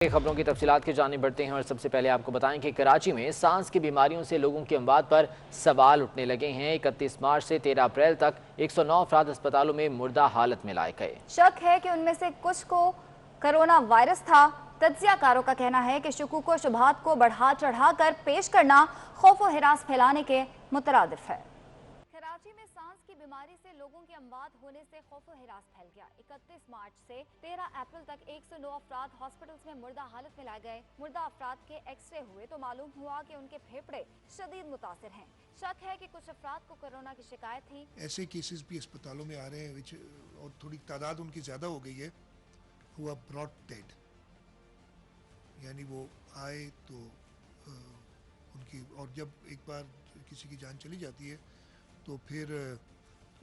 खबरों की तफसीलात की जानिब बढ़ते हैं और सबसे पहले आपको बताएं कि कराची में सांस की बीमारियों से लोगों की अमवात पर सवाल उठने लगे हैं। 31 मार्च से 13 अप्रैल तक 109 अफराद अस्पतालों में मुर्दा हालत में लाए गए। शक है कि उनमें से कुछ को कोरोना वायरस था। तज्जियाकारों का कहना है कि शुकूक व शुबहात को बढ़ा चढ़ा कर पेश करना खौफ व हिरास फैलाने के मुतरादिफ है। कराची में सांस की बीमारी से लोगों की अमवात होने से खौफ व हिरास फैल गया। 31 मार्च से 13 अप्रैल तक 109 अफराद हॉस्पिटल्स में मुर्दा हालत में लाए गए। मुर्दा अफराद के एक्सरे हुए तो मालूम हुआ कि उनके फेफड़े शदीद मुतासिर हैं। शक है कि कुछ अफराद को कोरोना की शिकायत थी। ऐसे केसेस भी अस्पतालों में आ रहे हैं और थोड़ी तादाद उनकी ज़्यादा हो गई है, हुआ ब्रॉड डेड, यानी वो आए तो उनकी, और जब एक बार किसी की जान चली जाती है तो फिर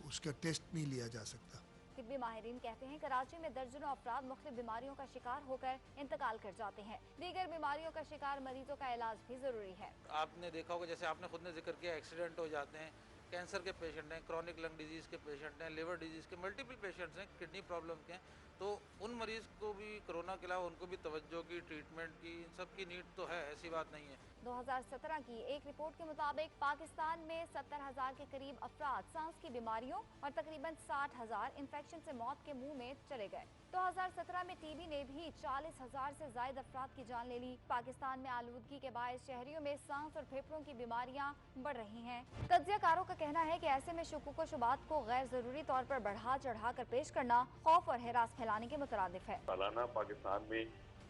उसका टेस्ट नहीं लिया जा सकता। तिब्बी माहिरीन कहते हैं कराची में दर्जनों अफराद मुख्तलिफ बीमारियों का शिकार होकर इंतकाल कर जाते हैं। दीगर बीमारियों का शिकार मरीजों का इलाज भी जरूरी है। आपने देखा होगा, जैसे आपने खुद ने जिक्र किया, एक्सीडेंट हो जाते हैं, कैंसर के पेशेंट हैं, क्रॉनिक लंग डिजीज़ के पेशेंट हैं, लिवर डिजीज़ के मल्टीपल पेशेंट्स हैं, किडनी प्रॉब्लम के हैं, तो उन मरीज़ को भी कोरोना के अलावा उनको भी तवज्जो की, ट्रीटमेंट की, इन सब की नीड तो है, ऐसी बात नहीं है। 2017 की एक रिपोर्ट के मुताबिक पाकिस्तान में 70,000 के करीब अफराद सांस की बीमारियों और तकरीबन 60,000 इन्फेक्शन से मौत के मुंह में चले गए। 2017 में टीबी ने भी 40,000 से ज्यादा अफराद की जान ले ली। पाकिस्तान में आलूदगी के बायस शहरियों में सांस और फेफड़ों की बीमारियां बढ़ रही हैं। तज्जियाकारों का कहना है कि ऐसे में शुकूक व शुबहात को गैर जरूरी तौर पर बढ़ा चढ़ा कर पेश करना खौफ और हिरास फैलाने के मुतरादिफ है। सालाना पाकिस्तान में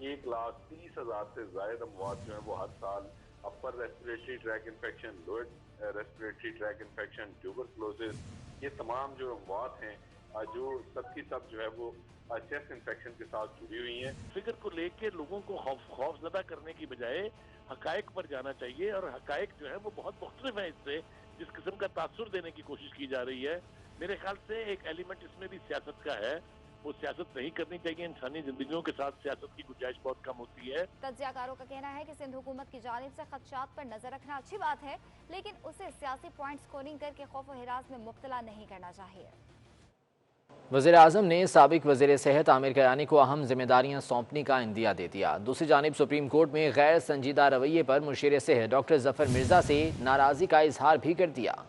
1,30,000 से ज्यादा अमवात जो है वो हर साल upper respiratory tract infection, lower respiratory tract infection, tuberculosis, ये तमाम जो अमवात हैं जो सब की सब जो है वो चेस्ट इन्फेक्शन के साथ जुड़ी हुई हैं। फिक्र को लेके लोगों को खौफजदा करने की बजाय हकायक पर जाना चाहिए, और हकायक जो है वो बहुत मुख्तलिफ है इससे जिस किस्म का तासुर देने की कोशिश की जा रही है। मेरे ख्याल से एक एलिमेंट इसमें भी सियासत का है, वो सियासत नहीं करनी चाहिए। इंसानी जिंदगियों के साथ सियासत की गुंजाइश बहुत कम होती है। तज्जियाकारों का कहना है कि सिंध हुकूमत की जानिब से खदशात पर नजर रखना अच्छी बात है, लेकिन उसे सियासी पॉइंट स्कोरिंग करके खौफ व हिरास में मुब्तला नहीं करना चाहिए। वज़ीर आज़म ने साबिक वज़ीर सेहत आमिर कयानी को अहम जिम्मेदारियां सौंपने का इंदिया दे दिया। दूसरी जानिब सुप्रीम कोर्ट में गैर संजीदा रवैये पर मुशीर सेहत डॉक्टर जफर मिर्जा से नाराज़गी का इजहार भी कर दिया।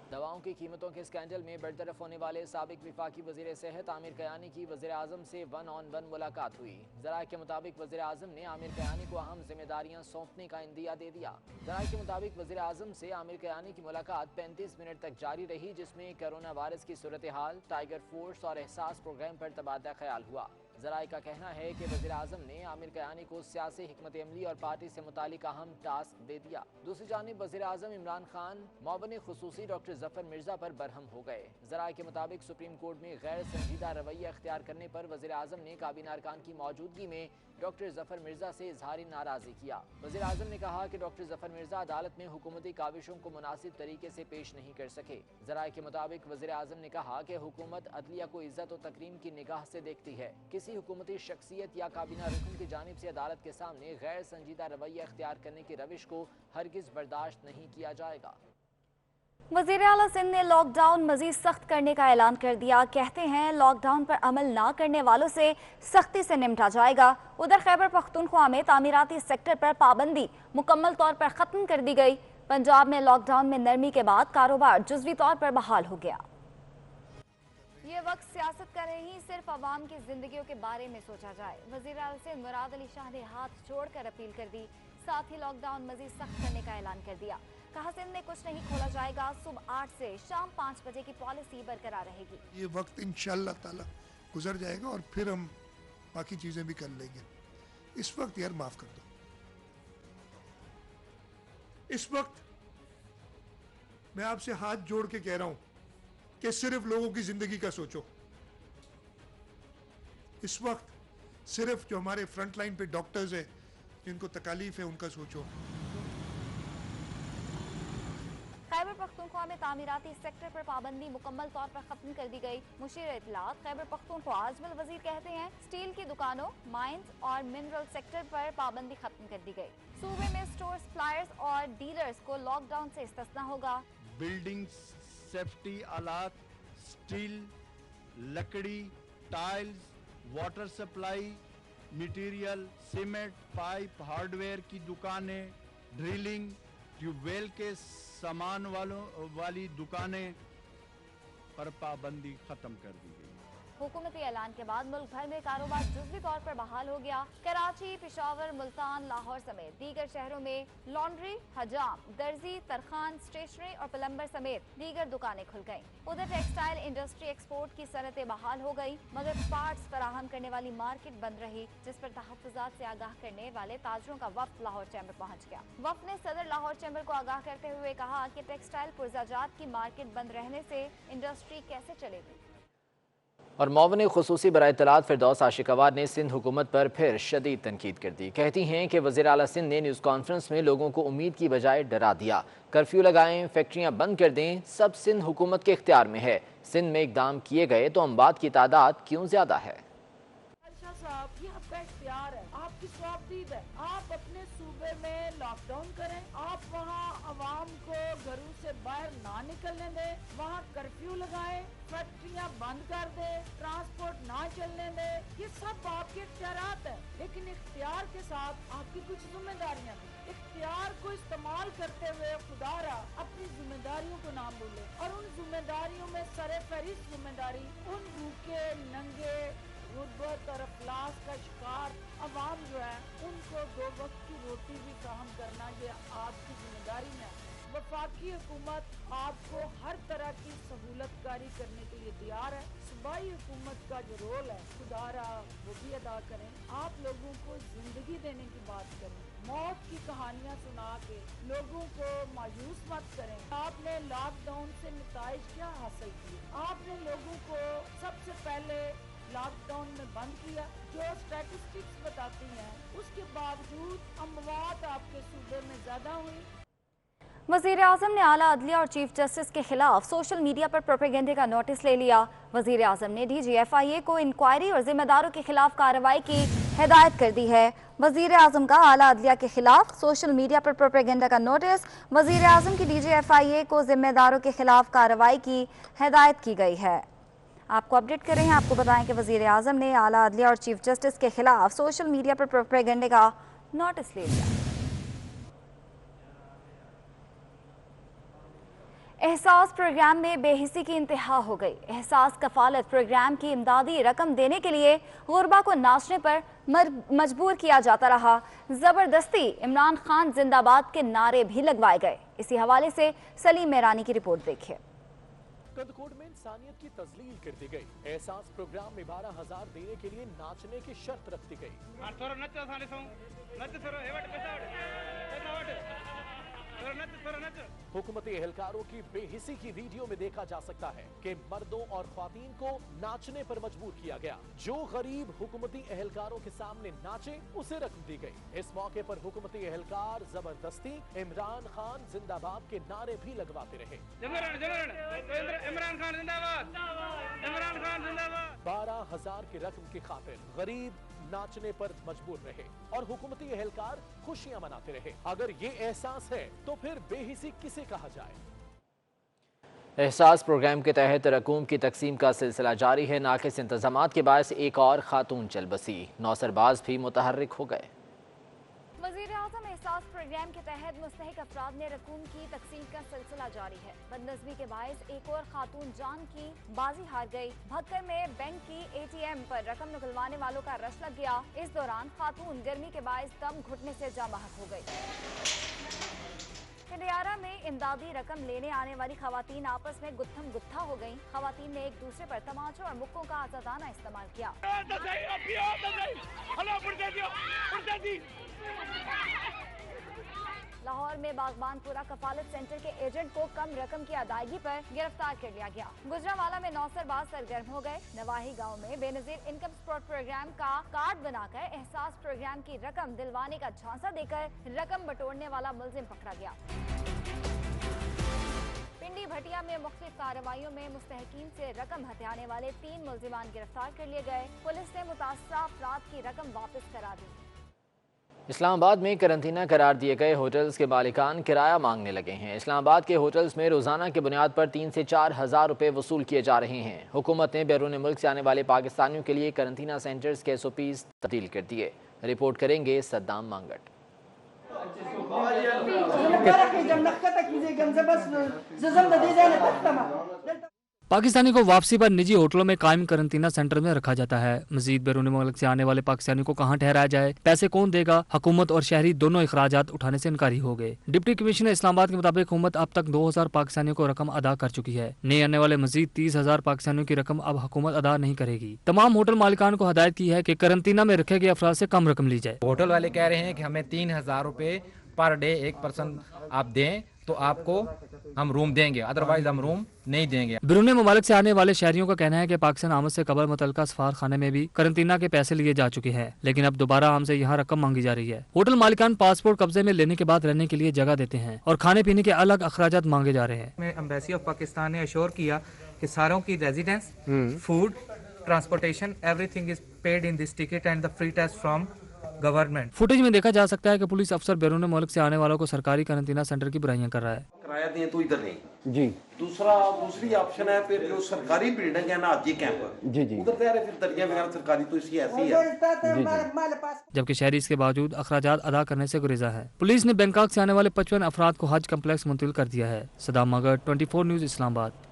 दवाओं की कीमतों के स्कैंडल में बरतरफ होने वाले साबिक विफाकी वज़ीर सेहत आमिर कयानी की वज़ीर आज़म से 1-on-1 मुलाकात हुई। ज़राए के मुताबिक वज़ीर आज़म ने आमिर कयानी को अहम जिम्मेदारियां सौंपने का इंदिया दे दिया। ज़राए के मुताबिक वज़ीर आज़म से आमिर कयानी की मुलाकात 35 मिनट तक जारी रही, जिसमें कोरोना वायरस की सूरत हाल, टाइगर फोर्स और एहसास प्रोग्राम पर तबादला ख्याल हुआ। ज़राए का कहना है कि वज़ीर आज़म ने आमिर कयानी को सियासी हिकमत अमली और पार्टी से मुतालिक अहम टास्क दे दिया। दूसरी जानिब वज़ीर आज़म इमरान खान मुआविन खुसूसी डॉक्टर जफर मिर्जा पर बरहम हो गए। ज़राए के मुताबिक सुप्रीम कोर्ट में गैर संजीदा रवैया अख्तियार करने पर वज़ीर आज़म ने काबीना अरकान की मौजूदगी में डॉक्टर जफर मिर्जा से इजहारी नाराज़गी किया। वज़ीर आज़म ने कहा कि डॉक्टर जफर मिर्जा अदालत में हुकूमती काविशों को मुनासिब तरीके से पेश नहीं कर सके। ज़राए के मुताबिक वज़ीर आज़म ने कहा कि हुकूमत अदलिया को इज्जत और तकरीम की निगाह से देखती है। किसी हुकूमती शख्सियत या काबीना रुकन की जानिब से अदालत के सामने गैर संजीदा रवैया अख्तियार करने की रविश को हरगिज़ बर्दाश्त नहीं किया जाएगा। वज़ीर आला सिंध ने लॉकडाउन मजीद सख्त करने का ऐलान कर दिया। कहते हैं लॉकडाउन पर अमल ना करने वालों से सख्ती से निपटा जाएगा। उधर खैबर पख्तूनख्वा में तामीराती सेक्टर पर पाबंदी मुकम्मल तौर पर खत्म कर दी गई। पंजाब में लॉकडाउन में नरमी के बाद कारोबार जुज़वी तौर पर बहाल हो गया। ये वक्त सियासत का नहीं, सिर्फ अवाम की जिंदगियों के बारे में सोचा जाए। वज़ीर आला सिंध मुराद अली शाह ने हाथ जोड़कर अपील कर दी। साथ ही लॉकडाउन मजीद सख्त करने का ऐलान कर दिया। कहा सिंध में कुछ नहीं खोला जाएगा, सुबह 8 से शाम 5 बजे की पॉलिसी बरकरार रहेगी। ये वक्त इंशाअल्लाह ताला गुजर जाएगा और फिर हम बाकी चीजें भी कर लेंगे। इस वक्त यार माफ कर दो, इस वक्त मैं आपसे हाथ जोड़ के कह रहा हूं कि सिर्फ लोगों की जिंदगी का सोचो। इस वक्त सिर्फ जो हमारे फ्रंट लाइन पे डॉक्टर्स हैं जिनको तकलीफ है उनका सोचो। खैबर पख्तूनख्वा में तामीराती सेक्टर पर पाबंदी मुकम्मल तौर पर खत्म कर दी गई। मुशीर इत्तलात खैबर पख्तूनख्वा अजमल वजीर कहते हैं स्टील की दुकानों, माइंस और मिनरल सेक्टर पर पाबंदी खत्म कर दी गई। सूबे में स्टोर सप्लायर्स और डीलर्स को लॉकडाउन से इस्तिस्ना होगा। बिल्डिंग सेफ्टी आलात, स्टील, लकड़ी, tiles, water supply, material, cement, pipe, hardware की दुकानें, ड्रिलिंग, ट्यूबवेल के सामान वाली दुकानें पर पाबंदी खत्म कर दी गई। हुकूमती ऐलान के बाद मुल्क भर में कारोबार जुज़वी तौर पर बहाल हो गया। कराची, पिशावर, मुल्तान, लाहौर समेत दीगर शहरों में लॉन्ड्री, हजाम, दर्जी, तरखान, स्टेशनरी और प्लम्बर समेत दीगर दुकानें खुल गईं। उधर टेक्सटाइल इंडस्ट्री एक्सपोर्ट की सनतें बहाल हो गई, मगर पार्ट्स फराहम करने वाली मार्केट बंद रही, जिस पर तहफ़्फ़ुज़ात से आगाह करने वाले ताजरों का वफ्द लाहौर चैम्बर पहुँच गया। वफ्द ने सदर लाहौर चैम्बर को आगाह करते हुए कहा कि टेक्सटाइल पुर्ज़ाजात की मार्केट बंद रहने से इंडस्ट्री कैसे चलेगी। और मौवन खुसूसी बराए इत्तलात फिरदौस आशिकवार ने सिंध हुकूमत पर फिर शदीद तनकीद कर दी। कहती हैं कि वज़ीर आला सिंध ने न्यूज़ कॉन्फ्रेंस में लोगों को उम्मीद की बजाय डरा दिया। कर्फ्यू लगाएं, फैक्ट्रियां बंद कर दें, सब सिंध हुकूमत के इख्तियार में है। सिंध में इकदाम किए गए तो अमवात की तादाद क्यों ज़्यादा है? साहब, ये आपका इख्तियार है, आपकी स्वाबदीद है। आप अपने सूबे में लॉकडाउन करें, आप वहाँ अवाम को घरों से बाहर ना निकलने दें, वहाँ कर्फ्यू लगाएं, फैक्ट्रियाँ बंद कर दें, ट्रांसपोर्ट ना चलने दें। ये सब आपके इख्तियारात है, लेकिन इख्तियार के साथ आपकी कुछ जिम्मेदारियाँ भी। इख्तियार को इस्तेमाल करते हुए खुदारा अपनी जिम्मेदारियों को ना भूले, और उन जिम्मेदारियों में सरे फहरिस्त जिम्मेदारी उन भूखे, नंगे, गुर्बत और अफलास का शिकार अवाम जो है उनको 2 वक्त की रोटी भी फराहम करना, ये आपकी जिम्मेदारी में है। वफाकी हुकूमत आपको हर तरह की सहूलतकारी करने के लिए तैयार है। सूबाई हुकूमत का जो रोल है खुदारा वो भी अदा करें। आप लोगों को जिंदगी देने की बात करें, मौत की कहानियाँ सुना के लोगों को मायूस मत करें। आपने लॉकडाउन से नताइज क्या हासिल किए? आपने लोगों को सबसे पहले लॉकडाउन में बंद किया, जो स्टैटिस्टिक्स बताती हैं, उसके बावजूद अमवात आपके सूबे में ज्यादा हुई। वज़ीर आज़म ने आला अदलिया और चीफ जस्टिस के खिलाफ सोशल मीडिया पर प्रोपेगेंडे का नोटिस ले लिया। वज़ीर आज़म ने DGFIA को इंक्वायरी और जिम्मेदारों के खिलाफ कार्रवाई की हिदायत कर दी है। वज़ीर आज़म का आला अदलिया के खिलाफ सोशल मीडिया पर प्रोपेगेंडा का नोटिस। वज़ीर आज़म की DGFIA को जिम्मेदारों के खिलाफ कार्रवाई की हिदायत की गई है। आपको अपडेट कर रहे हैं, आपको बताएं कि वज़ीर आज़म ने आला अदलिया और चीफ जस्टिस के खिलाफ सोशल मीडिया पर प्रोपेगेंडे का नोटिस ले लिया। एहसास प्रोग्राम में बेहिसी की इंतहा हो गई। एहसास कफालत प्रोग्राम की इमदादी रकम देने के लिए गुरबा को नाचने पर मजबूर किया जाता रहा। जबरदस्ती इमरान खान जिंदाबाद के नारे भी लगवाए गए। इसी हवाले से सलीम मेरानी की रिपोर्ट देखिए। कदकोट में इंसानियत की तजलील कर दी गई। एहसास प्रोग्राम में 12,000 देने के लिए नाचने की शर्त रख दी गई। हुकूमती एहलकारों की बेहिसी की वीडियो में देखा जा सकता है कि मर्दों और ख्वातीन को नाचने पर मजबूर किया गया। जो गरीब हुकूमती एहलकारों के सामने नाचे उसे रकम दी गई। इस मौके पर हुकूमती एहलकार जबरदस्ती इमरान खान जिंदाबाद के नारे भी लगवाते रहे। इमरान खान जिंदाबाद, इमरान खान जिंदाबाद। 12,000 की रकम की खातिर गरीब नाचने पर मजबूर रहे और हुकूमती एहलकार खुशियां मनाते रहे। अगर ये एहसास है तो फिर बेहिसी किसे कहा जाए? एहसास प्रोग्राम के तहत रकूम की तकसीम का सिलसिला जारी है। नाकिस इंतजामात के बायस एक और खातून चल बसी। नौसरबाज भी मुतहर्रिक हो गए। वज़ीर आज़म एहसास प्रोग्राम के तहत मुस्तहिक अफराद में रकूम की तकसीम का सिलसिला जारी है। बदनज़मी के बायस एक और खातून जान की बाजी हार गई। भक्कर में बैंक की ATM पर रकम निकलवाने वालों का रश लग गया। इस दौरान खातून गर्मी के बायस दम घुटने से जाँ बहक हो गई। खंडियारा में इमदादी रकम लेने आने वाली खवातीन आपस में गुत्थम गुत्था हो गईं। खवातीन ने एक दूसरे पर तमाचों और मुक्कों का आज़ादाना इस्तेमाल किया। लाहौर में बागबानपुरा कफालत सेंटर के एजेंट को कम रकम की अदायगी पर गिरफ्तार कर लिया गया। गुजरांवाला में नौसरबाज सरगर्म हो गए। नवाही गांव में बेनजीर इनकम सपोर्ट प्रोग्राम का कार्ड बनाकर एहसास प्रोग्राम की रकम दिलवाने का झांसा देकर रकम बटोरने वाला मुलजिम पकड़ा गया। पिंडी भटिया में मुख्तलिफ कार्रवाइयों में मुस्तहकीन से रकम हथियाने वाले 3 मुलजिमान गिरफ्तार कर लिए गए। पुलिस ने मुतासरा अफराद की रकम वापस करा दी। اسلام آباد میں قرنطینہ قرار دیے گئے ہوٹلز کے مالکان کرایہ مانگنے لگے ہیں۔ اسلام آباد کے ہوٹلز میں روزانہ کی بنیاد پر 3 سے 4 ہزار روپے وصول کیے جا رہے ہیں۔ حکومت نے بیرون ملک سے آنے والے پاکستانیوں کے لیے قرنطینہ سینٹرز کے SOPs تبدیل کر دیے۔ رپورٹ کریں گے صدام مانگٹ۔ پاکستانی کو واپسی پر نجی ہوٹلوں میں قائم قرنطینہ سینٹر میں رکھا جاتا ہے۔ مزید بیرون ملک سے آنے والے پاکستانیوں کو کہاں ٹھہرایا جائے، پیسے کون دے گا؟ حکومت اور شہری دونوں اخراجات اٹھانے سے انکاری ہو گئے۔ ڈپٹی کمشنر اسلام آباد کے مطابق حکومت اب تک 2000 پاکستانیوں کو رقم ادا کر چکی ہے۔ نئے آنے والے مزید 30,000 پاکستانیوں کی رقم اب حکومت ادا نہیں کرے گی۔ تمام ہوٹل مالکان کو ہدایت کی ہے کہ قرنطینہ میں رکھے گئے افراد سے کم رقم لی جائے۔ ہوٹل والے کہہ رہے ہیں کہ ہمیں 3000 روپے پر ڈے ایک پرسن آپ دیں تو آپ کو ہم روم دیں گے، ادروائز ہم روم نہیں دیں گے۔ بیرون ممالک سے آنے والے شہریوں کا کہنا ہے کہ پاکستان آمد سے قبل متعلقہ سفارخانے میں بھی قرنطینہ کے پیسے لیے جا چکے ہیں، لیکن اب دوبارہ ہم سے یہاں رقم مانگی جا رہی ہے۔ ہوٹل مالکان پاسپورٹ قبضے میں لینے کے بعد رہنے کے لیے جگہ دیتے ہیں اور کھانے پینے کے الگ اخراجات مانگے جا رہے ہیں۔ ایمبیسی آف پاکستان نے اشور کیا کہ ساروں کی residence, food, transportation, everything is paid in this ticket and the free test from government. Footage میں دیکھا جا سکتا ہے کہ پولیس افسر بیرون ملک سے آنے والوں کو سرکاری قرنطینہ سینٹر کی برائیاں کر رہا ہے۔ کرایہ دیں تو ادھر نہیں جی، دوسری آپشن ہے پھر جو سرکاری بلڈنگ ہے نا حاجی کیمپ جی ادھر تیار ہے، پھر دریا وغیرہ سرکاری تو اسی ایسی ہے، جبکہ شہری اس کے باوجود اخراجات ادا کرنے سے گریزا ہے۔ پولیس نے بینکاک سے آنے والے 55 افراد کو حج کمپلیکس منتقل کر دیا ہے۔ صدام مگر 24 نیوز اسلام آباد۔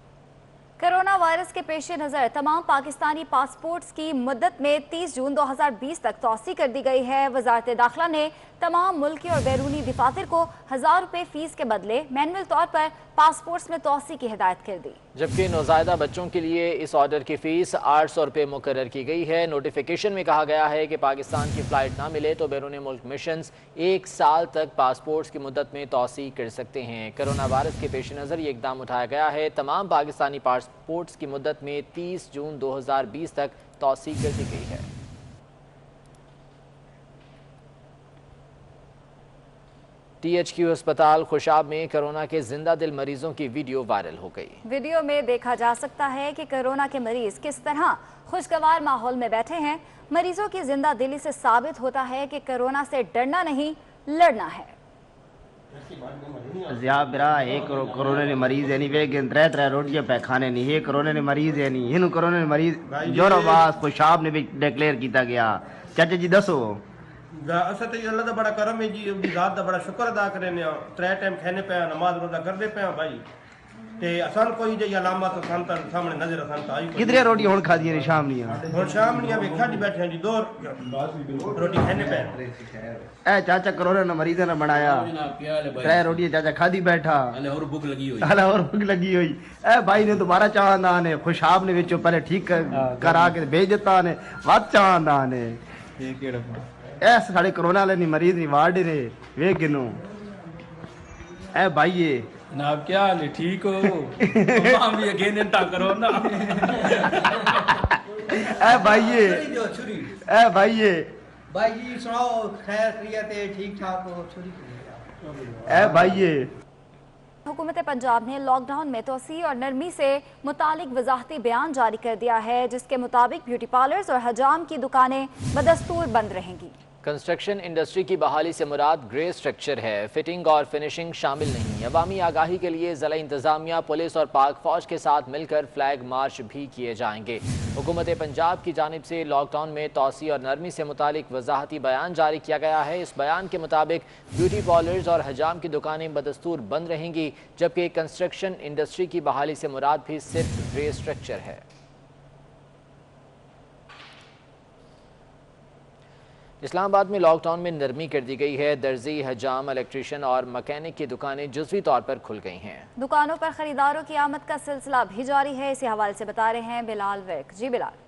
کرونا وائرس کے پیش نظر تمام پاکستانی پاسپورٹس کی مدت میں 30 جون 2020 تک توسیع کر دی گئی ہے۔ وزارت داخلہ نے تمام ملکی اور بیرونی دفاتر کو 1000 روپے فیس کے بدلے مینول طور پر پاسپورٹس میں توسیع کی ہدایت کر دی، جبکہ نوزائیدہ بچوں کے لیے اس آرڈر کی فیس 800 روپے مقرر کی گئی ہے۔ نوٹیفیکیشن میں کہا گیا ہے کہ پاکستان کی فلائٹ نہ ملے تو بیرون ملک مشنز 1 سال تک پاسپورٹس کی مدت میں توسیع کر سکتے ہیں۔ کرونا وائرس کے پیش نظر یہ اقدام اٹھایا گیا ہے۔ تمام پاکستانی پاسپورٹس کی مدت میں 30 جون 2020 تک توسیع کر دی گئی ہے۔ THQ اسپتال خوشاب میں کرونا کے زندہ دل مریضوں کی ویڈیو وائرل ہو گئی۔ ویڈیو میں دیکھا جا سکتا ہے کہ کرونا کے مریض کس طرح خوشگوار ماحول میں بیٹھے ہیں۔ مریضوں کی زندہ دلی سے ثابت ہوتا ہے کہ کرونا سے ڈرنا نہیں، لڑنا ہے۔ زیاب برا ایک کرونا نے مریض ہے نہیں ویگن ترے روٹیاں پہ کھانے نہیں، یہ کرونا نے مریض ہے نہیں، ہن کرونا نے مریض جو رواز خوشاب نے بھی ڈکلیئر کیتا گیا۔ چاچا جی دسو۔ اسا تے اللہ دا بڑا کرم ہے جی، دی ذات دا بڑا شکر ادا کرنے ہاں، 3 ٹائم کھانے پہ نماز روزہ کرتے پہ بھائی، تے اسان کوئی جی علامات اسان تا سامنے نظر اسان تا آئی کتنے روٹی ہن کھا دی شام نہیں ہن شام نہیں ابھی کھا دی بیٹھے ہیں جی، 2 روٹی کھانے پہ۔ اے چاچا کرونا نے مریض نے بنایا 3 روٹی چاچا کھا دی بیٹھا، ہلے اور بھوک لگی ہوئی۔ اے بھائی نے دوبارہ چاہندا نے خوشاب نے وچوں پہلے ٹھیک کرا کے بھیج دیتا نے، وات چاہندا نے یہ کیڑا ایس ساڑے کرونا والے نہیں مریض نہیں وارڈ رہے وے گنو۔ اے بھائیے جناب کیا حال ہے، ٹھیک ہو؟ ہم بھی اگین انتا کرو نا۔ اے بھائیے اے بھائیے بھائی جی سناؤ، خیر خیریت ہے، ٹھیک ٹھاک ہو؟ اے بھائیے حکومت پنجاب نے لاک ڈاؤن میں توسیع اور نرمی سے متعلق وضاحتی بیان جاری کر دیا ہے، جس کے مطابق بیوٹی پارلرز اور حجام کی دکانیں بدستور بند رہیں گی۔ کنسٹرکشن انڈسٹری کی بحالی سے مراد گرے سٹرکچر ہے، فٹنگ اور فنشنگ شامل نہیں۔ عوامی آگاہی کے لیے ضلع انتظامیہ، پولیس اور پاک فوج کے ساتھ مل کر فلیگ مارچ بھی کیے جائیں گے۔ حکومت پنجاب کی جانب سے لاک ڈاؤن میں توسیع اور نرمی سے متعلق وضاحتی بیان جاری کیا گیا ہے۔ اس بیان کے مطابق بیوٹی پارلرز اور حجام کی دکانیں بدستور بند رہیں گی، جبکہ کنسٹرکشن انڈسٹری کی بحالی سے مراد بھی صرف گرے سٹرکچر ہے۔ اسلام آباد میں لاک ڈاؤن میں نرمی کر دی گئی ہے۔ درزی، حجام، الیکٹریشین اور مکینک کی دکانیں جزوی طور پر کھل گئی ہیں۔ دکانوں پر خریداروں کی آمد کا سلسلہ بھی جاری ہے۔ اسی حوالے سے بتا رہے ہیں بلال ورک۔ جی بلال۔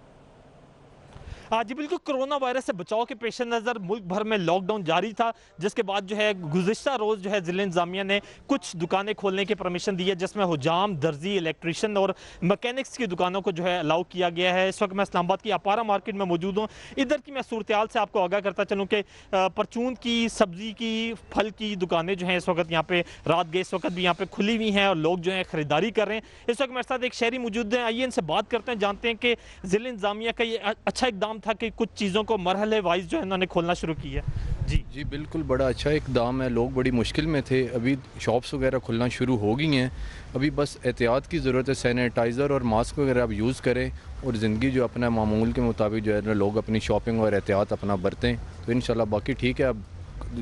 جی بالکل، کرونا وائرس سے بچاؤ کے پیش نظر ملک بھر میں لاک ڈاؤن جاری تھا، جس کے بعد جو ہے گزشتہ روز جو ہے ضلع انتظامیہ نے کچھ دکانیں کھولنے کی پرمیشن دی ہے، جس میں حجام، درزی، الیکٹریشین اور مکینکس کی دکانوں کو جو ہے الاؤ کیا گیا ہے۔ اس وقت میں اسلام آباد کی اپارا مارکیٹ میں موجود ہوں۔ ادھر کی میں صورتحال سے آپ کو آگاہ کرتا چلوں کہ پرچون کی، سبزی کی، پھل کی دکانیں جو ہیں اس وقت یہاں پہ رات گئے اس وقت بھی یہاں پہ کھلی ہوئی ہیں اور لوگ جو ہیں خریداری کر رہے ہیں۔ اس وقت میرے ساتھ ایک شہری موجود ہیں، آئیے ان سے بات کرتے ہیں، جانتے ہیں کہ ضلع انتظامیہ کا یہ اچھا اقدام इकदाम था कि कुछ चीज़ों को मरहले वाइज जो है इन्होंने खोलना शुरू किया है। जी बिल्कुल, बड़ा अच्छा इकदाम है। लोग बड़ी मुश्किल में थे, अभी शॉप्स वगैरह खुलना शुरू हो गई हैं। अभी बस एहतियात की ज़रूरत है, सैनिटाइज़र और मास्क वगैरह आप यूज़ करें और ज़िंदगी जो अपना मामूल के मुताबिक जो है ना लोग अपनी शॉपिंग और एहतियात अपना बरतें, तो इंशाल्लाह बाकी ठीक है। अब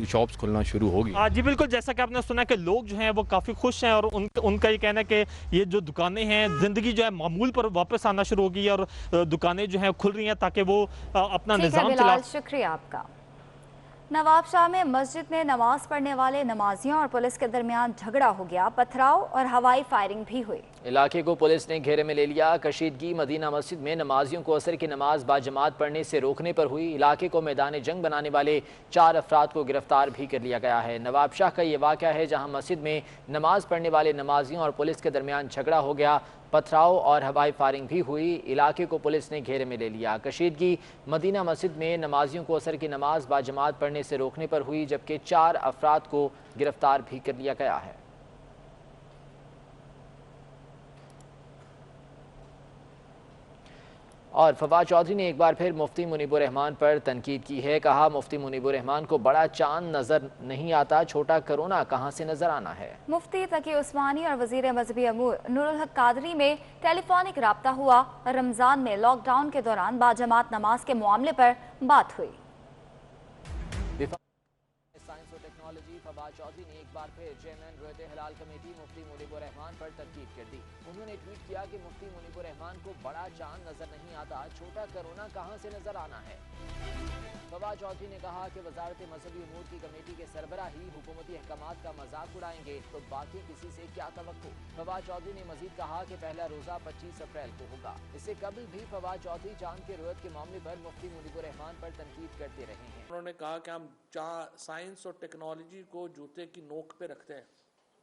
शॉप्स खुलना शुरू होगी। जी बिल्कुल, जैसा कि आपने सुना कि लोग जो हैं वो काफ़ी खुश हैं और उनका ये कहना है कि ये जो दुकानें हैं, ज़िंदगी जो है मामूल पर वापस आना शुरू हो गई है और दुकानें जो हैं खुल रही हैं ताकि वो अपना निज़ाम चला। शुक्रिया आपका। नवाब शाह में मस्जिद में नमाज पढ़ने वाले नमाजियों और पुलिस के दरमियान झगड़ा हो गया, पथराव और हवाई फायरिंग भी हुई। इलाके को पुलिस ने घेरे में ले लिया। कशीदगी मदीना मस्जिद में नमाजियों को असर की नमाज बाजमात पढ़ने से रोकने पर हुई। इलाके को मैदान जंग बनाने वाले 4 अफराद को गिरफ्तार भी कर लिया गया है। नवाब शाह का ये वाक़या है जहां मस्जिद में नमाज पढ़ने वाले नमाजियों और पुलिस के दरमियान झगड़ा हो गया, पथराव और हवाई फायरिंग भी हुई। इलाके को पुलिस ने घेरे में ले लिया। कशीदगी मदीना मस्जिद में नमाजियों को असर की नमाज बाजमात पढ़ने से रोकने पर हुई, जबकि 4 अफराद को गिरफ्तार भी कर लिया गया है। और फवाद चौधरी ने एक बार फिर मुफ्ती मुनीबुर रहमान पर तनकीद की है। कहा, मुफ्ती मुनीबुर रहमान को बड़ा चांद नजर नहीं आता, छोटा कोरोना कहां से नजर आना है। मुफ्ती तकी उस्मानी और वजीर मजहबी अमूर नूरुल हक कादरी में टेलीफोनिक राब्ता हुआ। रमजान में लॉकडाउन के दौरान बाजमात नमाज के मामले पर बात हुई। साइंस और टेक्नोलॉजी फवाद चौधरी ने एक बार फिर चेयरमैन रोयत हलाल कमेटी मुफ्ती मुनीबुर रहमान पर तनकीद कर दी। उन्होंने ट्वीट किया कि मुफ्ती मुनीबुर रहमान को बड़ा चांद नजर नहीं आता, छोटा कोरोना कहां से नजर आना है। फवाद चौधरी ने कहा कि वजारत मजहबी उमूर की कमेटी के सरबराह ही हुकूमती अहकामात का मजाक उड़ाएंगे तो बाकी किसी से क्या तवक्को। फवाद चौधरी ने मजीद कहा कि पहला रोजा 25 अप्रैल को होगा। इससे कबल भी फवाद चौधरी चांद के रोयत के मामले पर मुफ्ती मुनीबुर रहमान पर तनकीद करते रहे हैं। उन्होंने कहा कि हम साइंस और टेक्नोलॉजी को जूते की नोक पे रखते हैं।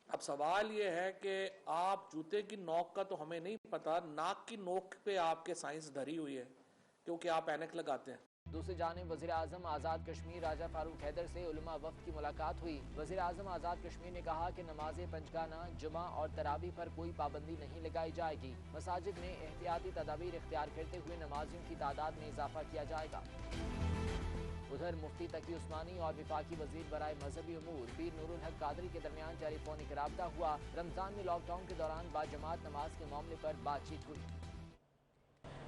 अब सवाल ये है कि आप जूते की नोक का तो हमें नहीं पता, नाक की नोक पे आपके साइंस धरी हुई है क्योंकि आप ऐनक लगाते हैं। दूसरी जानिब वज़ीर आज़म आज़ाद कश्मीर राजा फारूक हैदर से उलमा वफ़द की मुलाकात हुई। वज़ीर आज़म आज़ाद कश्मीर ने कहा कि नमाज पंजगाना, जुमा और तरावी पर कोई पाबंदी नहीं लगाई जाएगी। मसाजिद में एहतियाती तदाबीर इख्तियार करते हुए नमाजियों की तादाद में इजाफा किया जाएगा। उधर मुफ्ती तकी उस्मानी और विफाकी वजीर बराए मजहबी उमूर पीर नूरुल हक कादरी के दरमियान टेलीफोनिक राब्ता हुआ। रमजान में लॉकडाउन के दौरान बाजमात नमाज के मामले पर बातचीत हुई।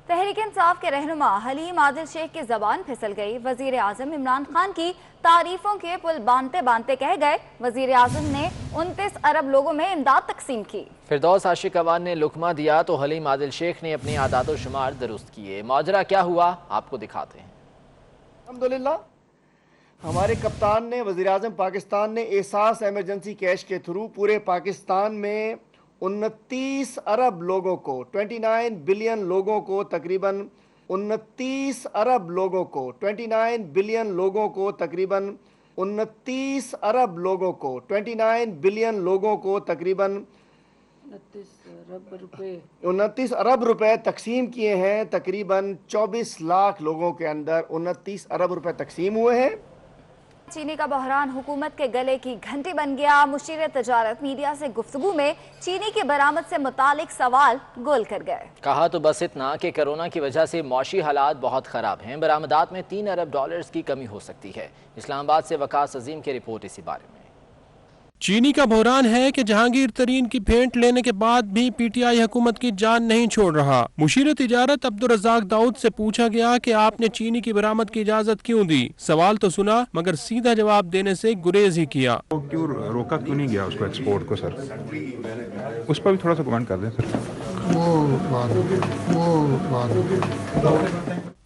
तहरीक इंसाफ के रहनुमा हलीम आदिल शेख की जबान फिसल गई। वजीर आजम इमरान खान की तारीफों के पुल बांधते बांधते कह गए, वजीर आजम ने 29 अरब लोगों में इमदाद तकसीम की। फिरदौस आशिक अवान ने लुकमा दिया तो हलीम आदिल शेख ने अपने आदाद शुमार दुरुस्त किए। माजरा क्या हुआ आपको दिखाते हैं। अल्हम्दुलिल्लाह हमारे कप्तान ने वज़ीर आज़म पाकिस्तान ने एहसास एमरजेंसी कैश के थ्रू पूरे पाकिस्तान में 29 अरब लोगों को 29 बिलियन लोगों को तकरीबन 29 अरब लोगों को 29 बिलियन लोगों को तकरीबन 29 अरब लोगों को 29 बिलियन लोगों को तकरीबन 29 अरब रुपए तकसीम किए हैं। तकरीबन 24 लाख लोगों के अंदर 29 अरब रुपए तकसीम हुए हैं। चीनी का बहरान हुकूमत के गले की घंटी बन गया। मुशीर तजारत मीडिया से गुफ्तगू में चीनी की बरामद से मुतालिक सवाल गोल कर गए। कहा तो बस इतना कि कोरोना की वजह से मौशी हालात बहुत खराब हैं। बरामदात में 3 अरब डॉलर्स की कमी हो सकती है। इस्लामाबाद से वकास अजीम की रिपोर्ट इसी बारे में। चीनी का बहरान है कि जहांगीर तरीन की फेंट लेने के बाद भी पीटीआई हुकूमत की जान नहीं छोड़ रहा। मुशीर तिजारत अब्दुल रज़ाक दाऊद से पूछा गया कि आपने चीनी की बरामद की इजाजत क्यों दी। सवाल तो सुना मगर सीधा जवाब देने से गुरेज ही किया। क्यों रोका क्यों नहीं गया उसको एक्सपोर्ट को सर, उस पर भी थोड़ा सा कमेंट कर दें सर।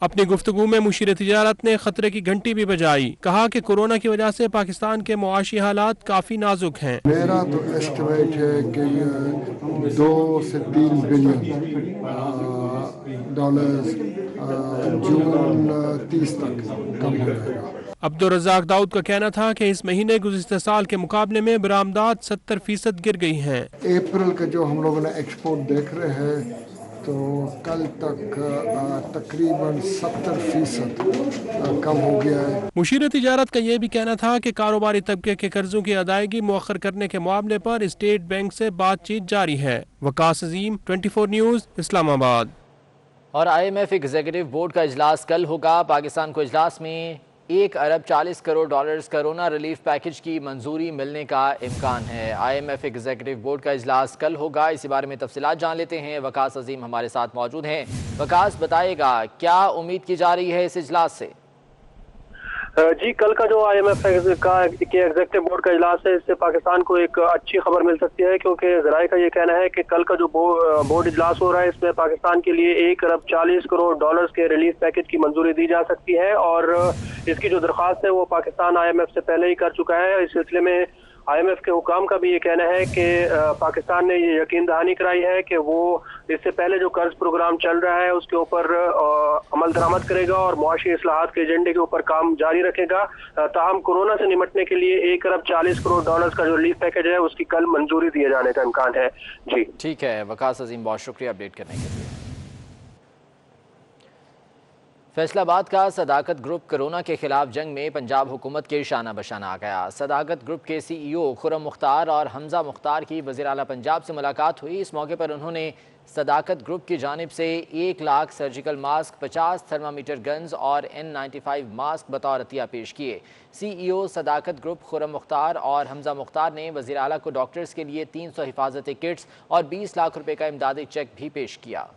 अपनी गुफ्तगू में मुशीर तिजारत ने खतरे की घंटी भी बजाई। कहा कि कोरोना की वजह से पाकिस्तान के मुआशी हालात काफी नाजुक हैं। मेरा तो एस्टिमेट है कि 2 से 3 बिलियन डॉलर्स जून 30 तक कम हो जाएगा। अब्दुल रज़ाक दाऊद का कहना था कि इस महीने गुज़िश्ता साल के मुकाबले में बरामदात 70% गिर गई हैं। अप्रैल का जो हम लोगों ने एक्सपोर्ट देख रहे हैं तो कल तक तकरीबन 70% कम हो गया है। मुशीर तिजारत का ये भी कहना था कि कारोबारी तबके के कर्जों की अदायगी मुअख्खर करने के मामले पर स्टेट बैंक से बातचीत जारी है। वकास अजीम 24 न्यूज़ इस्लामाबाद। और IMF एग्जीक्यूटिव बोर्ड का इजलास कल होगा। पाकिस्तान को इजलास में 1 अरब 40 crore dollars corona relief package की मंजूरी मिलने का इम्कान है। IMF एग्जीक्यूटिव बोर्ड का इजलास कल होगा। इसी बारे में तफसीलात जान लेते हैं। वकास अजीम हमारे साथ मौजूद हैं। वकास, बताएगा क्या उम्मीद की जा रही है इस इजलास से? जी, कल का जो IMF का एग्जीक्यूटिव बोर्ड का इजलास है, इससे पाकिस्तान को एक अच्छी खबर मिल सकती है, क्योंकि ज़राए का ये कहना है कि कल का जो बोर्ड इजलास हो रहा है, इसमें पाकिस्तान के लिए 1 अरब 40 करोड़ डॉलर्स के रिलीफ पैकेज की मंजूरी दी जा सकती है। और इसकी जो दरख्वास्त है वो पाकिस्तान IMF से पहले ही कर चुका है। इस सिलसिले में IMF के हुकाम का भी ये कहना है कि पाकिस्तान ने ये यकीन दहानी कराई है कि वो इससे पहले जो कर्ज प्रोग्राम चल रहा है उसके ऊपर अमल दरामद करेगा और मुआशी इस्लाहात के एजेंडे के ऊपर काम जारी रखेगा। ताहम कोरोना से निपटने के लिए 1 अरब 40 करोड़ डॉलर्स का जो रिलीफ पैकेज है उसकी कल मंजूरी दिए जाने का इम्कान है। जी ठीक है वकास अजीम, बहुत शुक्रिया अपडेट करने के लिए। फैसलाबाद का सदाकत ग्रुप कोरोना के खिलाफ जंग में पंजाब हुकूमत के शाना बशाना आ गया। सदाकत ग्रुप के CEO खुर्रम मुख्तार और हमजा मुख्तार की वज़ीर आला पंजाब से मुलाकात हुई। इस मौके पर उन्होंने सदाकत ग्रुप की जानिब से 1 lakh surgical mask, 50 thermometer guns और N95 मास्क बतौर अतिया पेश किए। CEO सदाकत ग्रुप खुर्रम मुख्तार और हमजा मुख्तार ने वज़ीर आला को डॉक्टर्स के लिए 300 हिफाजती किट्स और 20 लाख रुपये का इमदादी चेक भी पेश किया।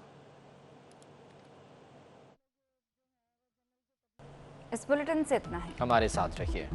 इस बुलेटिन से इतना है। हमारे साथ रहिए।